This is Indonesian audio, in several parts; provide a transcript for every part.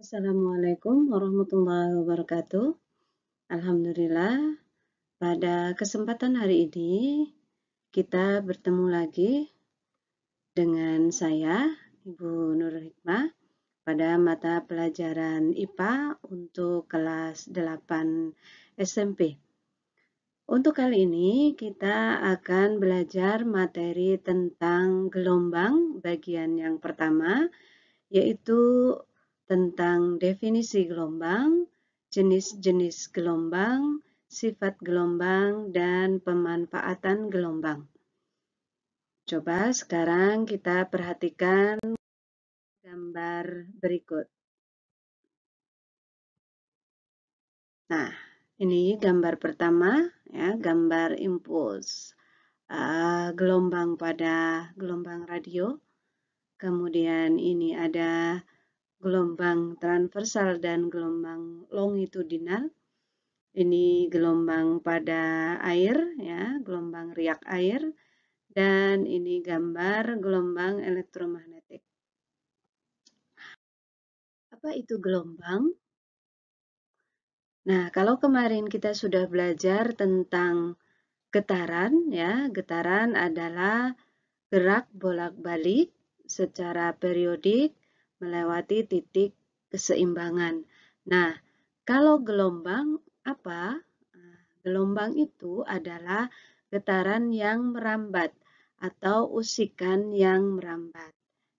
Assalamualaikum warahmatullahi wabarakatuh. Alhamdulillah, pada kesempatan hari ini kita bertemu lagi dengan saya, Ibu Nur Hikmah, pada mata pelajaran IPA untuk kelas 8 SMP. Untuk kali ini kita akan belajar materi tentang gelombang bagian yang pertama, yaitu tentang definisi gelombang, jenis-jenis gelombang, sifat gelombang, dan pemanfaatan gelombang. Coba sekarang kita perhatikan gambar berikut. Nah, ini gambar pertama, ya, gambar impuls gelombang pada gelombang radio. Kemudian ini ada gelombang transversal dan gelombang longitudinal. Ini gelombang pada air, ya, gelombang riak air, dan ini gambar gelombang elektromagnetik. Apa itu gelombang? Nah, kalau kemarin kita sudah belajar tentang getaran, ya, getaran adalah gerak bolak-balik secara periodik melewati titik keseimbangan. Nah, kalau gelombang apa? Gelombang itu adalah getaran yang merambat atau usikan yang merambat.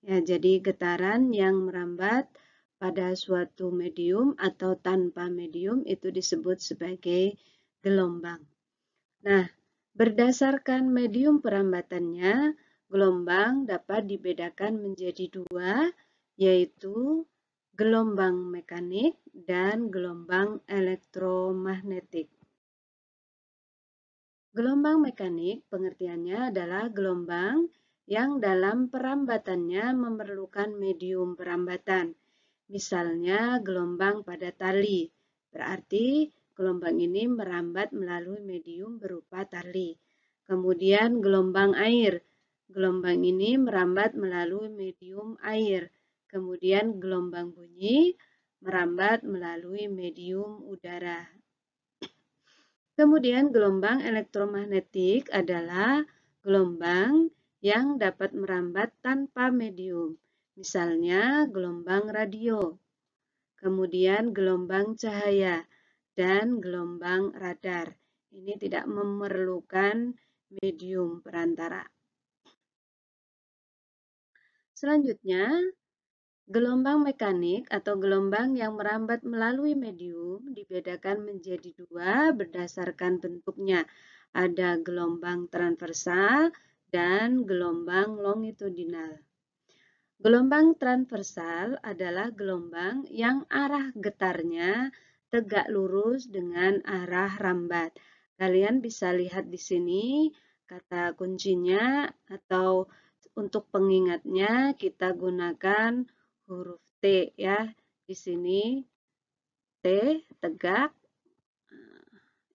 Ya, jadi getaran yang merambat pada suatu medium atau tanpa medium itu disebut sebagai gelombang. Nah, berdasarkan medium perambatannya, gelombang dapat dibedakan menjadi dua, yaitu gelombang mekanik dan gelombang elektromagnetik. Gelombang mekanik pengertiannya adalah gelombang yang dalam perambatannya memerlukan medium perambatan. Misalnya gelombang pada tali, berarti gelombang ini merambat melalui medium berupa tali. Kemudian gelombang air, gelombang ini merambat melalui medium air. Kemudian gelombang bunyi merambat melalui medium udara. Kemudian gelombang elektromagnetik adalah gelombang yang dapat merambat tanpa medium. Misalnya gelombang radio, kemudian gelombang cahaya, dan gelombang radar. Ini tidak memerlukan medium perantara. Selanjutnya, gelombang mekanik atau gelombang yang merambat melalui medium dibedakan menjadi dua berdasarkan bentuknya. Ada gelombang transversal dan gelombang longitudinal. Gelombang transversal adalah gelombang yang arah getarnya tegak lurus dengan arah rambat. Kalian bisa lihat di sini kata kuncinya atau untuk pengingatnya kita gunakan huruf T, ya. Di sini T tegak,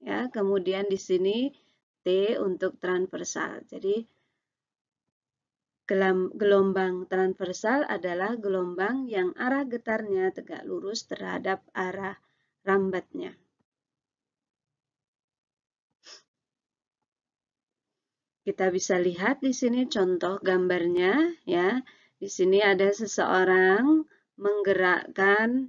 ya. Kemudian di sini T untuk transversal. Jadi gelombang transversal adalah gelombang yang arah getarnya tegak lurus terhadap arah rambatnya. Kita bisa lihat di sini contoh gambarnya, ya. Di sini ada seseorang menggerakkan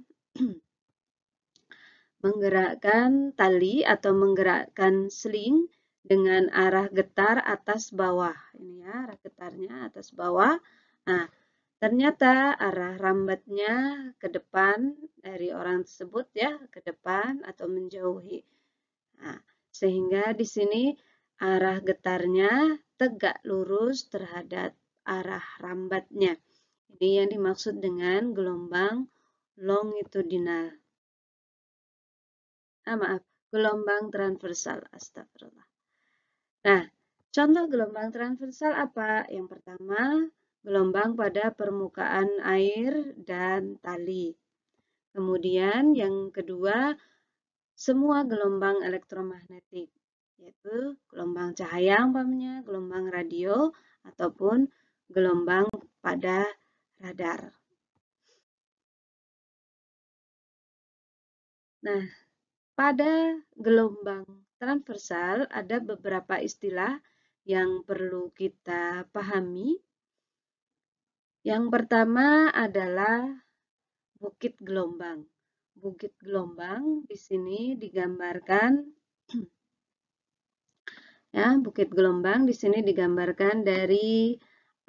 tali atau menggerakkan sling dengan arah getar atas bawah. Ini ya, arah getarnya atas bawah. Nah, ternyata arah rambatnya ke depan dari orang tersebut, ya, ke depan atau menjauhi. Nah, sehingga di sini arah getarnya tegak lurus terhadap arah rambatnya. Ini yang dimaksud dengan gelombang longitudinal. Maaf, gelombang transversal. Astagfirullah. Nah, contoh gelombang transversal apa? Yang pertama, gelombang pada permukaan air dan tali. Kemudian yang kedua, semua gelombang elektromagnetik, yaitu gelombang cahaya umpamanya, gelombang radio, ataupun gelombang pada radar. Nah, pada gelombang transversal ada beberapa istilah yang perlu kita pahami. Yang pertama adalah bukit gelombang. Bukit gelombang di sini digambarkan ya, bukit gelombang di sini digambarkan dari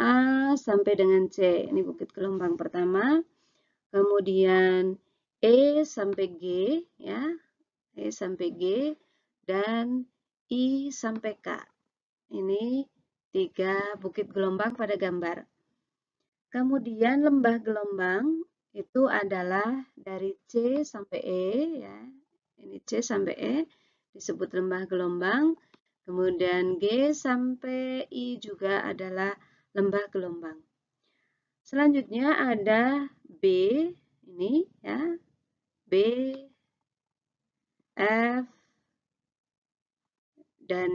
A sampai dengan C. Ini bukit gelombang pertama. Kemudian E sampai G ya. E sampai G dan I sampai K. Ini 3 bukit gelombang pada gambar. Kemudian lembah gelombang itu adalah dari C sampai E ya. Ini C sampai E disebut lembah gelombang. Kemudian G sampai I juga adalah lembah gelombang. Selanjutnya ada B ini ya. B, F, dan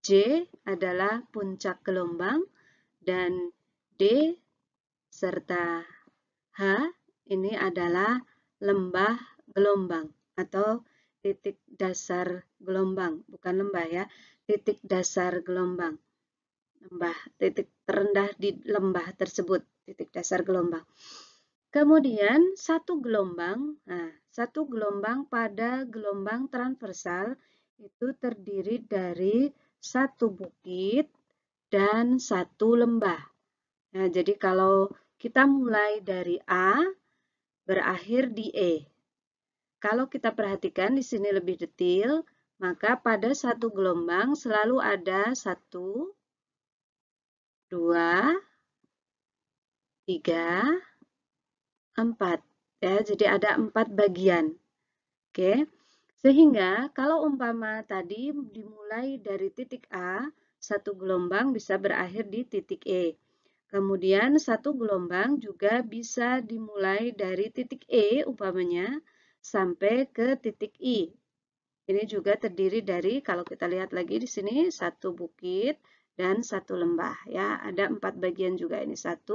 J adalah puncak gelombang dan D serta H ini adalah lembah gelombang atau titik dasar gelombang, bukan lembah ya, titik dasar gelombang. Lembah, titik terendah di lembah tersebut, titik dasar gelombang. Kemudian satu gelombang, nah satu gelombang pada gelombang transversal itu terdiri dari satu bukit dan satu lembah. Nah, jadi kalau kita mulai dari A berakhir di E. Kalau kita perhatikan di sini lebih detail, maka pada satu gelombang selalu ada 1, 2, 3, 4. Ya, jadi ada 4 bagian. Oke. Sehingga kalau umpama tadi dimulai dari titik A, satu gelombang bisa berakhir di titik E. Kemudian satu gelombang juga bisa dimulai dari titik E umpamanya sampai ke titik I. Ini juga terdiri dari, kalau kita lihat lagi di sini, satu bukit dan satu lembah. Ya, ada 4 bagian juga ini. 1,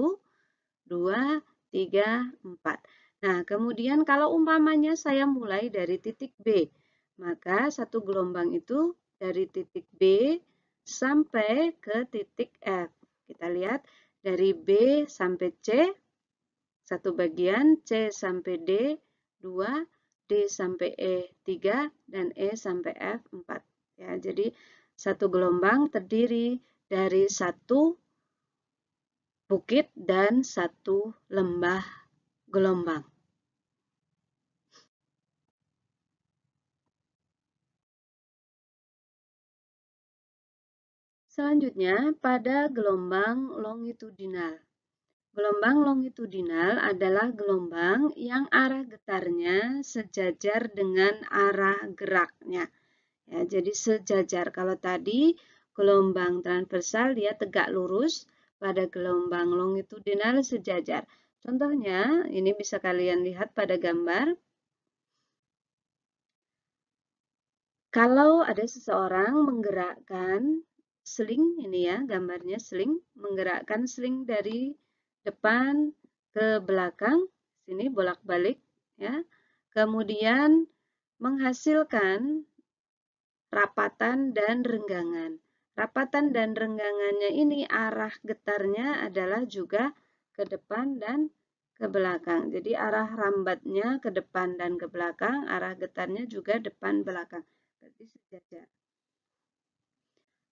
2, 3, 4. Nah, kemudian kalau umpamanya saya mulai dari titik B, maka satu gelombang itu dari titik B sampai ke titik F. Kita lihat dari B sampai C, satu bagian, C sampai D, 2, D sampai E, 3, dan E sampai F, 4. Ya, jadi satu gelombang terdiri dari satu bukit dan satu lembah gelombang. Selanjutnya, pada gelombang longitudinal. Gelombang longitudinal adalah gelombang yang arah getarnya sejajar dengan arah geraknya. Ya, jadi sejajar. Kalau tadi gelombang transversal dia tegak lurus, pada gelombang longitudinal sejajar. Contohnya, ini bisa kalian lihat pada gambar. Kalau ada seseorang menggerakkan sling, ini ya gambarnya sling, menggerakkan sling dari depan ke belakang, sini bolak-balik ya. Kemudian menghasilkan rapatan dan renggangan. Rapatan dan renggangannya ini arah getarnya adalah juga ke depan dan ke belakang. Jadi arah rambatnya ke depan dan ke belakang, arah getarnya juga depan belakang. Berarti sejajar.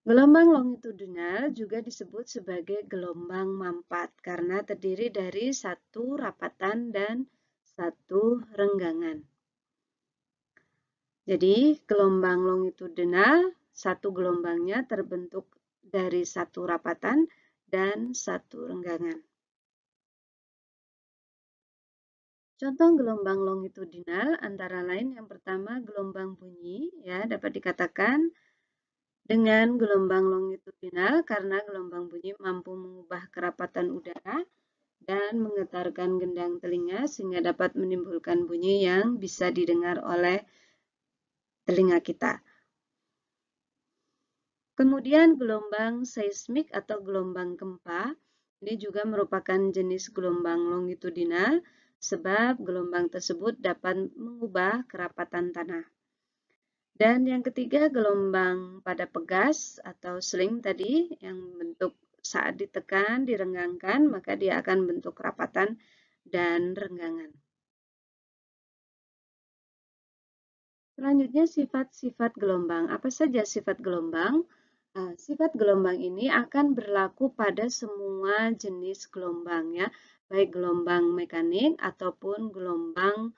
Gelombang longitudinal juga disebut sebagai gelombang mampat karena terdiri dari satu rapatan dan satu renggangan. Jadi gelombang longitudinal, satu gelombangnya terbentuk dari satu rapatan dan satu renggangan. Contoh gelombang longitudinal antara lain yang pertama gelombang bunyi, ya dapat dikatakan dengan gelombang longitudinal karena gelombang bunyi mampu mengubah kerapatan udara dan menggetarkan gendang telinga sehingga dapat menimbulkan bunyi yang bisa didengar oleh telinga kita. Kemudian gelombang seismik atau gelombang gempa, ini juga merupakan jenis gelombang longitudinal. sebab gelombang tersebut dapat mengubah kerapatan tanah. Dan yang ketiga, gelombang pada pegas atau sling tadi yang bentuk saat ditekan, direnggangkan, maka dia akan bentuk kerapatan dan renggangan. Selanjutnya sifat-sifat gelombang. Apa saja sifat gelombang? Sifat gelombang ini akan berlaku pada semua jenis gelombang ya, baik gelombang mekanik ataupun gelombang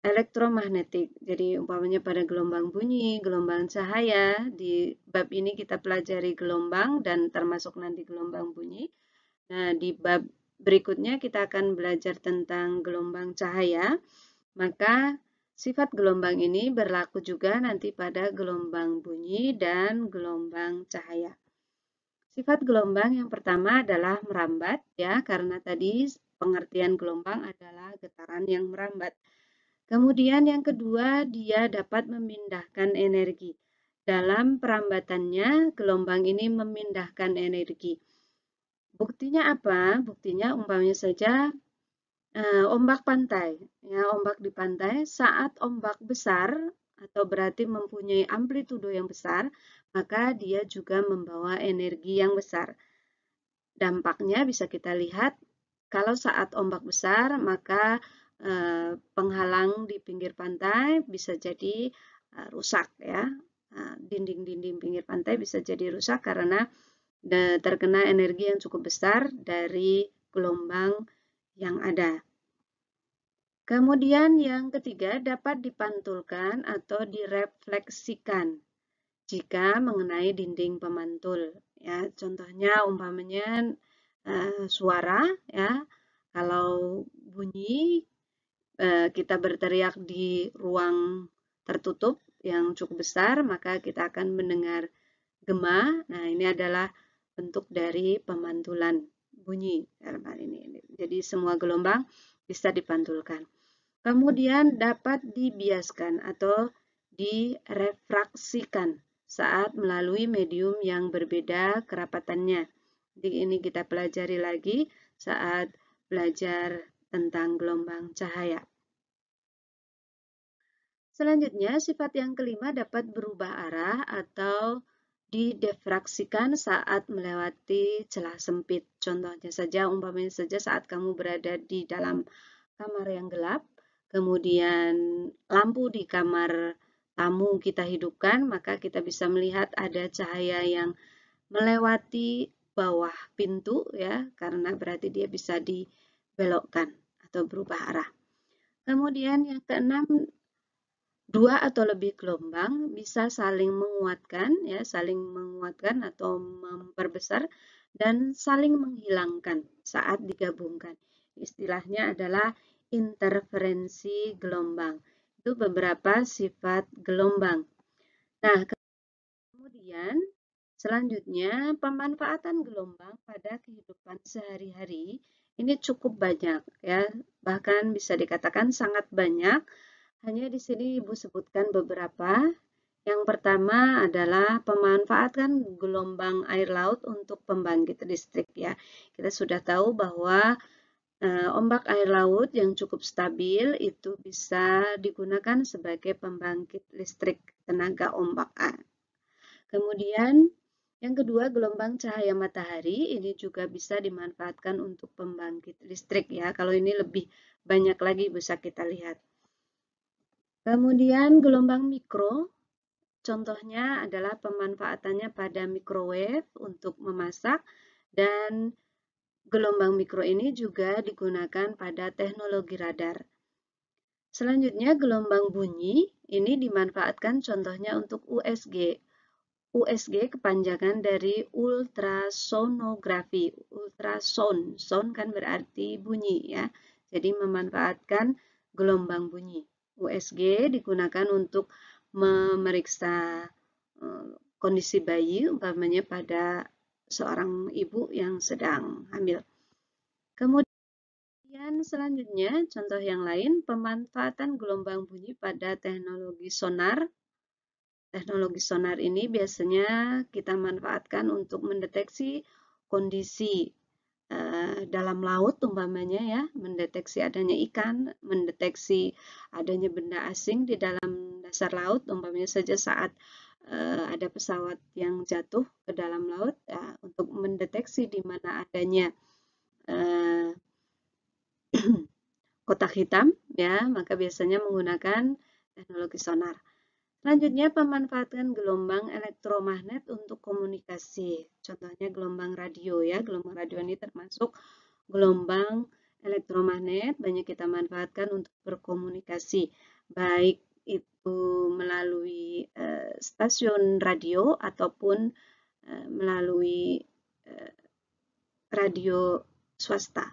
elektromagnetik. Jadi umpamanya pada gelombang bunyi, gelombang cahaya, di bab ini kita pelajari gelombang dan termasuk nanti gelombang bunyi. Nah, di bab berikutnya kita akan belajar tentang gelombang cahaya. Maka sifat gelombang ini berlaku juga nanti pada gelombang bunyi dan gelombang cahaya. Sifat gelombang yang pertama adalah merambat ya, karena tadi pengertian gelombang adalah getaran yang merambat. Kemudian yang kedua, dia dapat memindahkan energi. Dalam perambatannya, gelombang ini memindahkan energi. Buktinya apa? Buktinya umpamanya saja ombak pantai. Ya, ombak di pantai saat ombak besar atau berarti mempunyai amplitudo yang besar, maka dia juga membawa energi yang besar. Dampaknya bisa kita lihat kalau saat ombak besar, maka penghalang di pinggir pantai bisa jadi rusak ya. Dinding-dinding pinggir pantai bisa jadi rusak karena terkena energi yang cukup besar dari gelombang yang ada. Kemudian yang ketiga dapat dipantulkan atau direfleksikan jika mengenai dinding pemantul. Ya, contohnya umpamanya suara ya, kalau bunyi kita berteriak di ruang tertutup yang cukup besar, maka kita akan mendengar gema. Nah, ini adalah bentuk dari pemantulan bunyi dalam hal ini. Jadi semua gelombang bisa dipantulkan. Kemudian dapat dibiaskan atau direfraksikan saat melalui medium yang berbeda kerapatannya. Jadi ini kita pelajari lagi saat belajar tentang gelombang cahaya. Selanjutnya, sifat yang kelima dapat berubah arah atau didifraksikan saat melewati celah sempit. Contohnya saja, umpamanya saja saat kamu berada di dalam kamar yang gelap, kemudian lampu di kamar tamu kita hidupkan, maka kita bisa melihat ada cahaya yang melewati bawah pintu ya, karena berarti dia bisa dibelokkan atau berubah arah. Kemudian yang keenam, dua atau lebih gelombang bisa saling menguatkan ya, saling menguatkan atau memperbesar dan saling menghilangkan saat digabungkan. Istilahnya adalah interferensi gelombang. Itu beberapa sifat gelombang. Nah, kemudian selanjutnya pemanfaatan gelombang pada kehidupan sehari-hari ini cukup banyak ya, bahkan bisa dikatakan sangat banyak. Hanya di sini Ibu sebutkan beberapa. Yang pertama adalah pemanfaatan gelombang air laut untuk pembangkit listrik ya. Kita sudah tahu bahwa ombak air laut yang cukup stabil itu bisa digunakan sebagai pembangkit listrik tenaga ombak. Kemudian yang kedua, gelombang cahaya matahari ini juga bisa dimanfaatkan untuk pembangkit listrik ya. Kalau ini lebih banyak lagi bisa kita lihat. Kemudian gelombang mikro, contohnya adalah pemanfaatannya pada microwave untuk memasak, dan gelombang mikro ini juga digunakan pada teknologi radar. Selanjutnya gelombang bunyi, ini dimanfaatkan contohnya untuk USG. USG kepanjangan dari ultrasonografi. Ultrasound, sound kan berarti bunyi ya. Jadi memanfaatkan gelombang bunyi. USG digunakan untuk memeriksa kondisi bayi, umpamanya pada seorang ibu yang sedang hamil. Kemudian selanjutnya, contoh yang lain, pemanfaatan gelombang bunyi pada teknologi sonar. Teknologi sonar ini biasanya kita manfaatkan untuk mendeteksi kondisi dalam laut umpamanya ya, mendeteksi adanya ikan, mendeteksi adanya benda asing di dalam dasar laut, umpamanya saja saat ada pesawat yang jatuh ke dalam laut, ya, untuk mendeteksi di mana adanya kotak hitam, ya, maka biasanya menggunakan teknologi sonar. Selanjutnya, pemanfaatan gelombang elektromagnet untuk komunikasi. Contohnya gelombang radio ya. Gelombang radio ini termasuk gelombang elektromagnet, banyak kita manfaatkan untuk berkomunikasi. Baik itu melalui stasiun radio ataupun melalui radio swasta.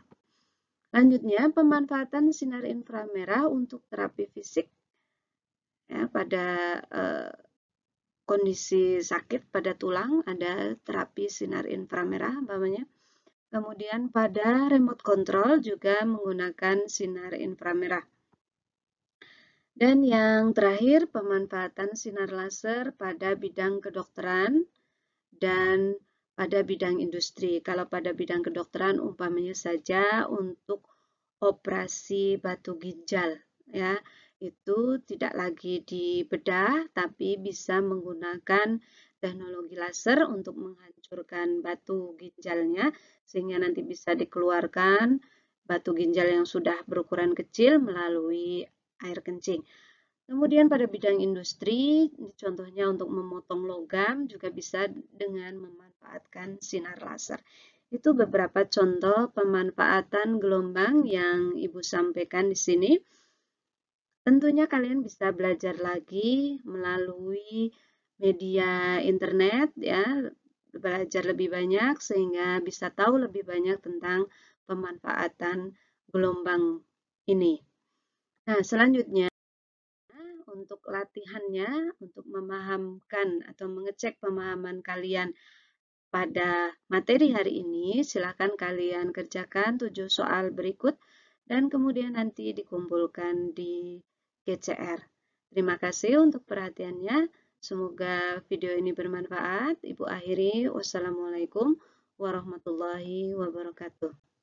Selanjutnya, pemanfaatan sinar inframerah untuk terapi fisik ya, pada kondisi sakit pada tulang, ada terapi sinar inframerah umpamanya. Kemudian pada remote control juga menggunakan sinar inframerah. Dan yang terakhir, pemanfaatan sinar laser pada bidang kedokteran dan pada bidang industri. Kalau pada bidang kedokteran umpamanya saja untuk operasi batu ginjal ya, itu tidak lagi dibedah tapi bisa menggunakan teknologi laser untuk menghancurkan batu ginjalnya sehingga nanti bisa dikeluarkan batu ginjal yang sudah berukuran kecil melalui air kencing. Kemudian pada bidang industri, contohnya untuk memotong logam juga bisa dengan memanfaatkan sinar laser. Itu beberapa contoh pemanfaatan gelombang yang Ibu sampaikan di sini. Tentunya kalian bisa belajar lagi melalui media internet ya, belajar lebih banyak sehingga bisa tahu lebih banyak tentang pemanfaatan gelombang ini. Nah, selanjutnya untuk latihannya, untuk memahamkan atau mengecek pemahaman kalian pada materi hari ini, silakan kalian kerjakan 7 soal berikut dan kemudian nanti dikumpulkan di GCR. Terima kasih untuk perhatiannya. Semoga video ini bermanfaat. Ibu akhiri, wassalamualaikum warahmatullahi wabarakatuh.